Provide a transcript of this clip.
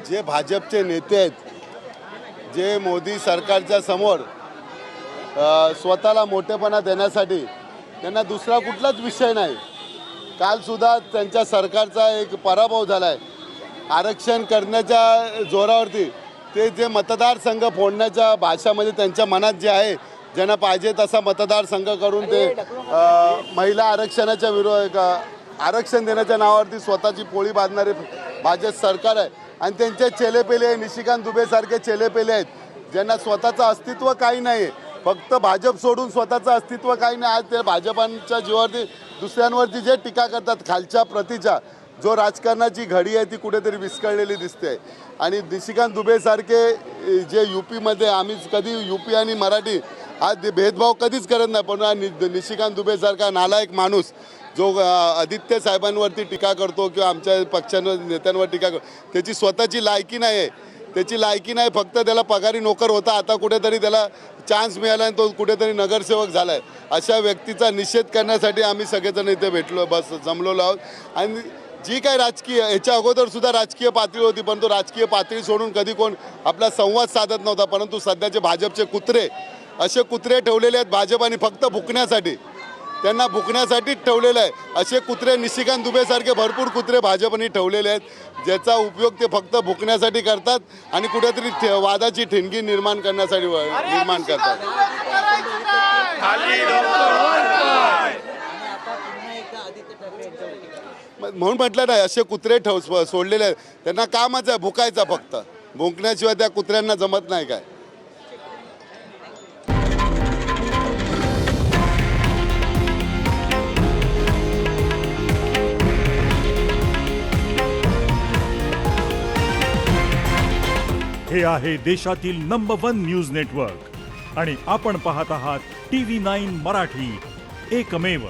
जे भाजपचे नेते आहेत, जे मोदी सरकारच्या समोर स्वतःला मोठेपणा देण्यासाठी त्यांना दुसरा कुठलाच विषय नाही. कालसुद्धा त्यांच्या सरकारचा एक पराभव झाला आहे. आरक्षण करण्याच्या जोरावरती ते जे मतदारसंघ फोडण्याच्या भाषामध्ये त्यांच्या मनात जे आहे, ज्यांना पाहिजे तसा मतदारसंघ करून ते महिला आरक्षणाच्या आरक्षण देण्याच्या नावावरती स्वतःची पोळी बांधणारे भाजप सरकार आहे. आणि त्यांचे चेलेपेले निशिकांत दुबे सारखे चेलेपेले आहेत, ज्यांना स्वतःचं अस्तित्व काही नाही, फक्त भाजप सोडून स्वतःचं अस्तित्व काही नाही. आज ते भाजपांच्या जीवावरती दुसऱ्यांवरती जे टीका करतात, खालच्या प्रतीच्या जो राजकारणाची घडी आहे ती कुठेतरी विस्कळलेली दिसते. आणि निशिकांत दुबे सारखे जे यूपीमध्ये, आम्ही कधी यूपी आणि मराठी हा भेदभाव कधीच करत नाही, पण निशिकांत दुबे सारखा नालायक माणूस जो आदित्य साहेबांवरती टीका करतो किंवा आमच्या पक्षांवर नेत्यांवर टीका करतो, त्याची स्वतःची लायकी नाही आहे. त्याची लायकी नाही, फक्त त्याला पगारी नोकर होता, आता कुठेतरी त्याला चान्स मिळाला आणि तो कुठेतरी नगरसेवक झाला आहे. अशा व्यक्तीचा निषेध करण्यासाठी आम्ही सगळेजण इथे भेटलो, जमलेलो आहोत. आणि जी काय राजकीय, याच्या अगोदरसुद्धा राजकीय पातळी होती, परंतु राजकीय पातळी सोडून कधी कोण आपला संवाद साधत नव्हता. परंतु सध्याचे भाजपचे कुत्रे, असे कुत्रे ठेवलेले आहेत भाजपाने फक्त भुकण्यासाठी, त्यांना भुकण्यासाठीच ठेवलेलं आहे. असे कुत्रे निशिकांत दुबेसारखे भरपूर कुत्रे भाजपने ठेवलेले आहेत, ज्याचा उपयोग ते फक्त भुकण्यासाठी करतात आणि कुठेतरी वादाची ठिणगी निर्माण करण्यासाठी निर्माण करतात. म्हणून म्हटलं नाही, असे कुत्रे सोडलेले आहेत, त्यांना कामच आहे भुकायचा, फक्त भुंकण्याशिवाय त्या कुत्र्यांना जमत नाही काय. हे आहे देशातील नंबर 1 न्यूज नेटवर्क आणि आपण पाहत आहात TV9 मराठी, एकमेव.